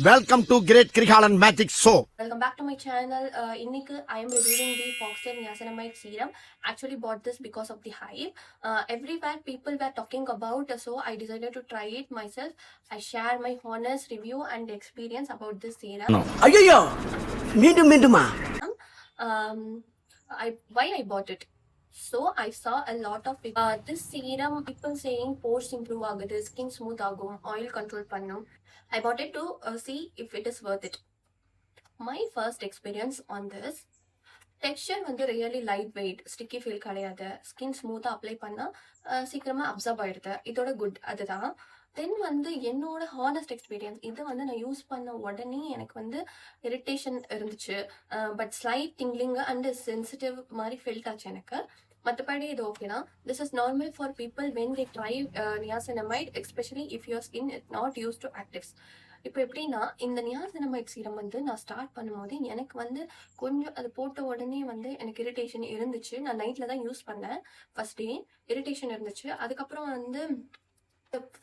Welcome to Great Krigalan Magic Show. Welcome back to my channel. Innikku I am reviewing the Foxtail Niacinamide Serum. Actually bought this because of the hype. Everywhere people were talking about, so I decided to try it myself. I share my honest review and experience about this serum. ஐயோ மீண்டுமா Why I bought it. So I saw a lot of this serum people saying pores improve ஆகுது, skin smooth ஆகும், oil control பண்ணும். I bought it to see if it is worth it. My first experience on this, texture வந்து really light weight, sticky feel கிடையாது, skin smooth apply பண்ணா சீக்கிரமா observe ஆயிடுது. இதோட good அதுதான். தென் வந்து என்னோட ஹானஸ்ட் எக்ஸ்பீரியன்ஸ், இது வந்து நான் யூஸ் பண்ண உடனே எனக்கு வந்து இரிட்டேஷன் இருந்துச்சு, but slight tingling and sensitive மாதிரி ஃபீல்ட் ஆச்சு எனக்கு. மற்றபடி இது ஓகேனா. This is normal for people when they try niacinamide, especially if your skin is not used to actives. இப்போ எப்படின்னா, இந்த நியாசினமைட் சீரம் வந்து நான் ஸ்டார்ட் பண்ணும்போது எனக்கு வந்து கொஞ்சம் அது போட்ட உடனே வந்து எனக்கு இரிட்டேஷன் இருந்துச்சு. நான் நைட்டில் தான் யூஸ் பண்ணேன். ஃபர்ஸ்ட் டே இரிட்டேஷன் இருந்துச்சு. அதுக்கப்புறம் வந்து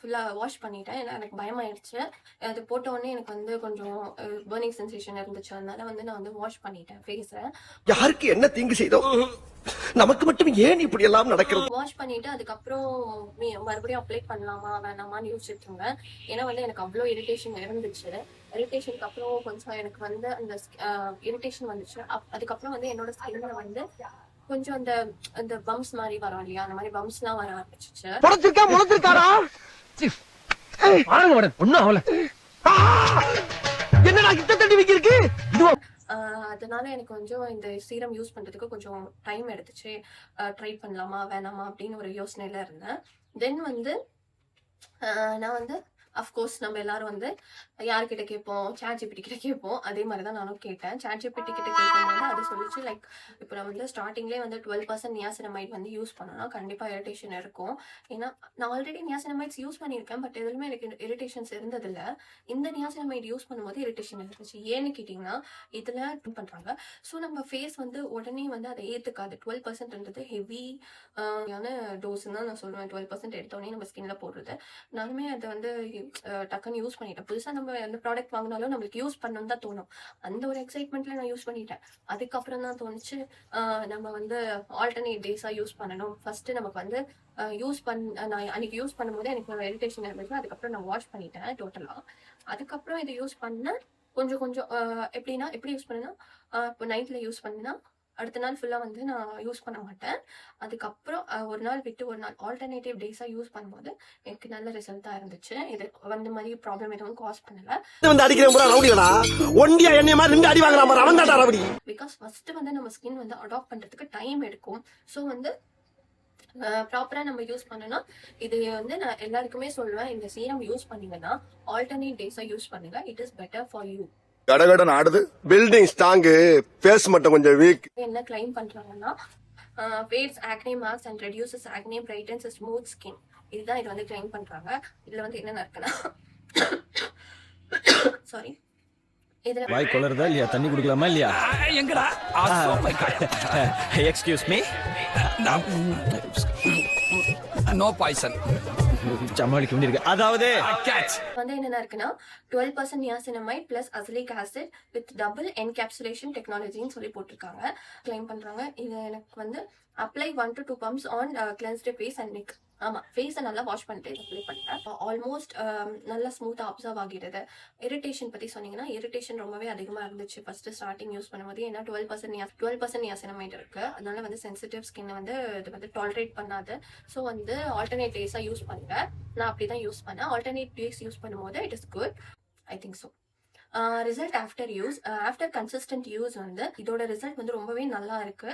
ஃபுல்லாக வாஷ் பண்ணிட்டேன். ஏன்னா எனக்கு பயமாயிடுச்சு. அது போட்ட உடனே எனக்கு வந்து கொஞ்சம் பர்னிங் சென்சேஷன் இருந்துச்சு. அதனால வந்து நான் வந்து வாஷ் பண்ணிட்டேன் ஃபேஸை. யாருக்கு என்ன தீங்கு செய்தோம், நமக்கு மட்டும் ஏன் இப்படி எல்லாம் நடக்கிறது? வாஷ் பண்ணிட்டு அதுக்கப்புறம் மறுபடியும் அப்ளை பண்ணலாமா வேணாமான்னு யோசிச்சுட்டு இருந்தேன். ஏன்னா வந்து எனக்கு அவ்வளோ இரிட்டேஷன் இருந்துச்சு. இரிட்டேஷனுக்கு அப்புறம் கொஞ்சம் எனக்கு வந்து அந்த இரிட்டேஷன் வந்துச்சு. அதுக்கப்புறம் வந்து என்னோட ஸ்கின்ல வந்து கொஞ்சம் அந்த அந்த பம்ப்ஸ் மாதிரி வரும் இல்லையா, அந்த மாதிரி பம்ப்ஸ் எல்லாம் வர ஆரம்பிச்சிச்சு. அதனால எனக்கு கொஞ்சம் இந்த சீரம் யூஸ் பண்றதுக்கு கொஞ்சம் டைம் எடுத்துச்சு. ட்ரை பண்ணலாமா வேணாமா அப்படின்னு ஒரு யோசனையில இருந்தேன். தென் வந்து நான் வந்து அஃப்கோர்ஸ் நம்ம எல்லாரும் வந்து யார்கிட்ட கேட்போம், ChatGPT கிட்ட கேட்போம். அதே மாதிரி தான் நானும் கேட்டேன். ChatGPT கிட்ட கேட்கும்போது அது சொல்லிச்சு, லைக் இப்போ நம்ம வந்து ஸ்டார்டிங்லேயே வந்து 12% நியாசினமைட் வந்து யூஸ் பண்ணோம்னா கண்டிப்பாக இரிட்டேஷன் இருக்கும். ஏன்னா நான் ஆல்ரெடி நியாசினமைட்ஸ் யூஸ் பண்ணியிருக்கேன், பட் எதுவுமே எனக்கு இரிட்டேஷன்ஸ் இருந்ததில்ல. இந்த நியாசினமைட் யூஸ் பண்ணும்போது இரிட்டேஷன் இருந்துச்சு. ஏன்னு கேட்டிங்கன்னா, இதில் பண்ணுறாங்க. ஸோ நம்ம ஃபேஸ் வந்து உடனே வந்து அதை ஏற்றுக்காது. 12%ன்றது ஹெவியான டோஸ்ன்னு தான் நான் சொல்லுவேன். 12% எடுத்தோடனே நம்ம ஸ்கின்ல போடுறது. நானுமே அதை வந்து டக்குன்னு யூஸ் பண்ணிட்டேன். புதுசா நம்ம எந்த ப்ராடக்ட் வாங்கினாலும் நம்மளுக்கு யூஸ் பண்ணணும் தான் தோணும். அந்த ஒரு எக்ஸைட்மெண்ட்ல நான் யூஸ் பண்ணிட்டேன். அதுக்கப்புறம் தான் தோணுச்சு நம்ம வந்து ஆல்டர்னேட் டேஸா யூஸ் பண்ணணும். ஃபர்ஸ்ட் நமக்கு வந்து நான் அன்னைக்கு யூஸ் பண்ணும்போது எனக்கு இரிட்டேஷன் இருந்துச்சு. அதுக்கப்புறம் நான் வாஷ் பண்ணிட்டேன் டோட்டலா. அதுக்கப்புறம் இதை யூஸ் பண்ண கொஞ்சம் கொஞ்சம் எப்படி யூஸ் பண்ணேன்னா, இப்போ நைட்ல யூஸ் பண்ணினா அடுத்த நாள் ஃபுல்லா வந்து நான் யூஸ் பண்ண மாட்டேன். அதுக்கப்புறம் ஒரு நாள் விட்டு ஒரு நாள் ஆல்டர்னேட்டிவ் டேஸா யூஸ் பண்ணும்போது எனக்கு நல்ல ரிசல்ட்டா இருந்துச்சு. இது வந்து மாதிரி ப்ராப்ளம் எதுவும் காஸ் பண்ணல. பிகாஸ் ஃபர்ஸ்ட் வந்து நம்ம ஸ்கின் வந்து அடாப்ட் பண்றதுக்கு டைம் எடுக்கும். ஸோ வந்து ப்ராப்பரா நம்ம யூஸ் பண்ணணும். இது வந்து நான் எல்லாருக்குமே சொல்லுவேன், இந்த சீரம் யூஸ் பண்ணீங்கன்னா ஆல்டர்னேட் டேஸா யூஸ் பண்ணுங்க. It is better for you. கடகடன் ஆடுது, பில்டிங் ஸ்ட்ராங், ஃபேஸ் மட்டும் கொஞ்சம் வீக். என்ன கிளைம் பண்றாங்கன்னா, fades acne marks and reduces acne, brightens smooth skin. இதுதான் இது வந்து கிளைம் பண்றாங்க. இதுல வந்து என்ன இருக்குன்னா, சாரி, இதுல வாய் கொளறதா இல்லையா, தண்ணி குடிக்கலாமா இல்லையா, எங்கடா எக்ஸ்கியூஸ் மீ, நோ பாய்சன் சமாளிக்க வேண்டியிருக்கு. அதாவது வந்து என்ன இருக்குன்னா 12% niacinamide plus salicylic acid with double encapsulation டெக்னாலஜின்னு சொல்லி போட்டிருக்காங்க. கிளைம் பண்றாங்க. இது எனக்கு வந்து apply 1 to 2 pumps on cleansed face and neck. ஆமா, ஃபேஸை நல்லா வாஷ் பண்ணிட்டு அப்ளை பண்ணிட்டேன். ஆல்மோஸ்ட் நல்லா ஸ்மூத்தா அப்சர்வ் ஆகிறது. இரிட்டேஷன் பத்தி சொன்னீங்கன்னா, இரிட்டேஷன் ரொம்பவே அதிகமா இருந்துச்சு ஃபர்ஸ்ட் ஸ்டார்டிங் யூஸ் பண்ணும்போது. ஏன்னா 12% நியாசினமைட் இருக்கு. அதனால வந்து சென்சிட்டிவ் ஸ்கின் வந்து இது வந்து டாலரேட் பண்ணாது. ஸோ வந்து ஆல்டர்னேட் டேஸா யூஸ் பண்ணுங்க. நான் அப்படிதான் யூஸ் பண்ணேன். ஆல்டர்னேட் டேஸ் யூஸ் பண்ணும்போது it is good, I think so. Result after use, after consistent use வந்து இதோட ரிசல்ட் வந்து ரொம்பவே நல்லா இருக்கு.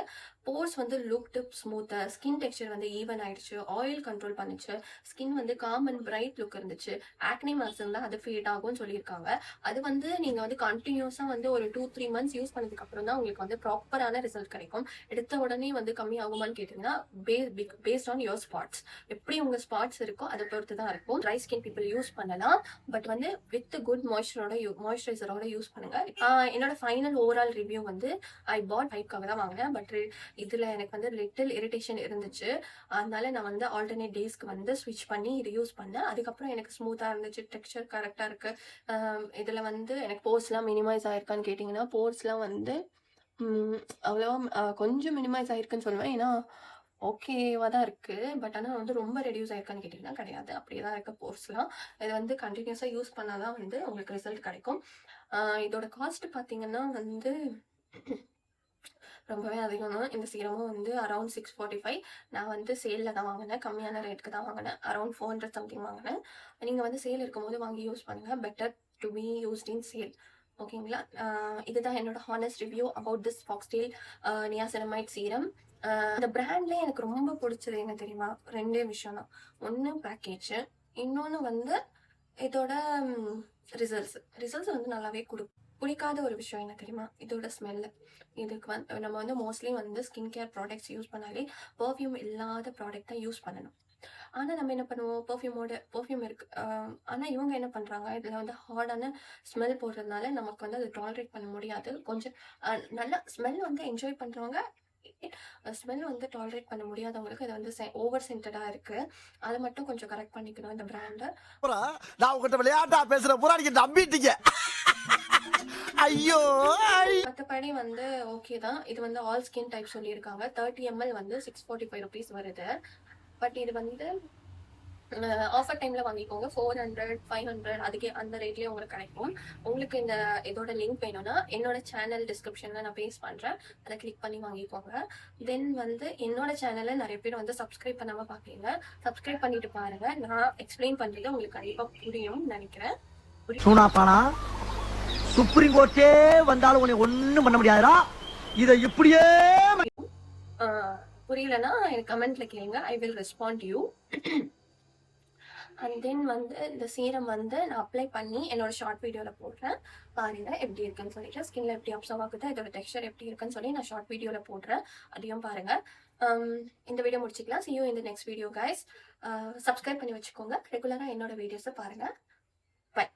போர்ஸ் வந்து லுக்டு ஸ்மூத்தா, ஸ்கின் டெக்ஸ்சர் வந்து ஈவன் ஆயிடுச்சு, ஆயில் கண்ட்ரோல் பண்ணுச்சு, ஸ்கின் வந்து காம் அண்ட் பிரைட் லுக் இருந்துச்சு. ஆக்னே மார்க்ஸ் இருந்தா அது ஃபேட் ஆகும்னு சொல்லியிருக்காங்க. அது வந்து நீங்க வந்து கண்டினியூஸா வந்து ஒரு 2-3 months யூஸ் பண்ணதுக்கு அப்புறம் தான் உங்களுக்கு வந்து ப்ராப்பரான ரிசல்ட் கிடைக்கும். எடுத்த உடனே வந்து கம்மி ஆகுமான்னு கேட்டீங்கன்னா, பேஸ்ட் ஆன் யுவர் ஸ்பாட்ஸ், எப்படி உங்க ஸ்பாட்ஸ் இருக்கோ அதை பொறுத்து தான் இருக்கும். ட்ரை ஸ்கின் பீப்புள் யூஸ் பண்ணலாம், பட் வந்து வித் குட் மாய்ஸ்சரைசர் மாய்ஸ்சரைசரோட யூஸ் பண்ணுங்க. என்னோட ஃபைனல் ஓவரால் ரிவ்யூ வந்து ஐ பாட் 5க்காக தான் வாங்கினேன். பட் இதுல எனக்கு வந்து லிட்டில் இரிட்டேஷன் இருந்துச்சு. அதனால நான் வந்து ஆல்டர்னேட் டேஸ்க்கு வந்து ஸ்விட்ச் பண்ணி இது யூஸ் பண்ணேன். அதுக்கப்புறம் எனக்கு ஸ்மூத்தா இருந்துச்சு, டெக்ஸ்சர் கரெக்டா இருக்கு. இதுல வந்து எனக்கு போர்ஸ்லாம் மினிமைஸ் ஆயிருக்கான்னு கேட்டிங்கன்னா, போர்ஸ்லாம் வந்து அவ்வளோவா கொஞ்சம் மினிமைஸ் ஆயிருக்குன்னு சொல்லுவேன். ஏன்னா ஓகேவா தான் இருக்கு. பட் ஆனால் வந்து ரொம்ப ரெடியூஸ் ஆயிருக்கான்னு கேட்டிங்கன்னா கிடையாது. அப்படியே தான் இருக்க போர்ஸ்லாம். இது வந்து கண்டினியூஸாக யூஸ் பண்ணால் தான் வந்து உங்களுக்கு ரிசல்ட் கிடைக்கும். இதோட காஸ்ட் பார்த்தீங்கன்னா வந்து ரொம்பவே அதிகம் தான். இந்த சீரமும் வந்து அரௌண்ட் 645. நான் வந்து சேலில் தான் வாங்கினேன். கம்மியான ரேட்டுக்கு தான் வாங்கினேன். அரௌண்ட் 400 சம்திங் வாங்கினேன். நீங்கள் வந்து சேல் இருக்கும்போது வாங்கி யூஸ் பண்ணுங்கள். Better to be used in sale. ஓகேங்களா? இதுதான் என்னோட honest review about this foxtail niacinamide serum. அந்த பிராண்ட்லேயே எனக்கு ரொம்ப பிடிச்சது என்ன தெரியுமா? 2 விஷயம் தான். ஒன்று பேக்கேஜ், இன்னொன்று வந்து இதோட ரிசல்ட்ஸ் வந்து நல்லாவே பிடிக்காத ஒரு விஷயம் என்ன தெரியுமா? இதோட ஸ்மெல்லு. இதுக்கு வந்து நம்ம வந்து மோஸ்ட்லி வந்து ஸ்கின் கேர் ப்ராடக்ட்ஸ் யூஸ் பண்ணாலே பர்ஃப்யூம் இல்லாத ப்ராடக்ட் தான் யூஸ் பண்ணணும். ஆனால் நம்ம என்ன பண்ணுவோம், பர்ஃப்யூம் இருக்கு. ஆனால் இவங்க என்ன பண்ணுறாங்க, இதில் வந்து ஹார்டான ஸ்மெல் போடுறதுனால நமக்கு வந்து அது டாலரேட் பண்ண முடியாது. கொஞ்சம் நல்லா ஸ்மெல் வந்து என்ஜாய் பண்ணுறவங்க, ஸ்மெல் வந்து டாலரேட் பண்ண முடியாதவங்களுக்கு இது வந்து ஓவர் சென்டடாக இருக்கு. அதை மட்டும் கொஞ்சம் கரெக்ட் பண்ணிக்கணும் இந்த பிராண்டை. நான் உங்ககிட்ட விளையாட்டா பேசுற பூரா நீங்க நம்பிட்டீங்க. ஐயோ, மற்றபடி வந்து ஓகே தான். இது வந்து ஆல் ஸ்கின் டைப் சொல்லியிருக்காங்க. 30 ml வந்து 645 rupees வருது. பட் இது வந்து ஆஃபர் டைம்ல வாங்கிக்கோங்க. 400 500 அதுக்கே அந்த ரேட்லயே உங்களுக்கு கிடைக்கும். உங்களுக்கு இந்த இதோட லிங்க் வேணும்னா என்னோட சேனல் டிஸ்கிரிப்ஷன்ல நான் பேஸ்ட் பண்றேன். அதை கிளிக் பண்ணி வாங்கிக்கோங்க. தென் வந்து என்னோட சேனலை நிறைய பேர் வந்து சப்ஸ்கிரைப் பண்ணாம பாக்குறீங்க. சப்ஸ்கிரைப் பண்ணிட்டு பாருங்க. நான் எக்ஸ்பிளைன் பண்றது உங்களுக்கு கண்டிப்பா புரியும்னு நினைக்கிறேன். சூனாப்பானா சுப்ரீம் கோர்ட்டே வந்தாலும் உன்னை ஒண்ணும் பண்ண முடியாதுடா. இதை இப்படியே புரியலன்னா எனக்கு கமெண்ட்ல கேளுங்க. I will respond you. And then வந்து இந்த சீரம் வந்து நான் அப்ளை பண்ணி என்னோட ஷார்ட் வீடியோவில் போடுறேன். பாருங்க எப்படி இருக்குன்னு சொல்லிட்டு, ஸ்கின்ல எப்படி அப்சர்வ் ஆகுது, இதோட டெக்ஸ்சர் எப்படி இருக்குன்னு சொல்லி நான் ஷார்ட் வீடியோவில் போடுறேன். அதையும் பாருங்க. இந்த வீடியோ முடிச்சுக்கலாம். see you in the next video guys. Subscribe பண்ணி வச்சுக்கோங்க. ரெகுலராக என்னோட வீடியோஸை பாருங்க. பை.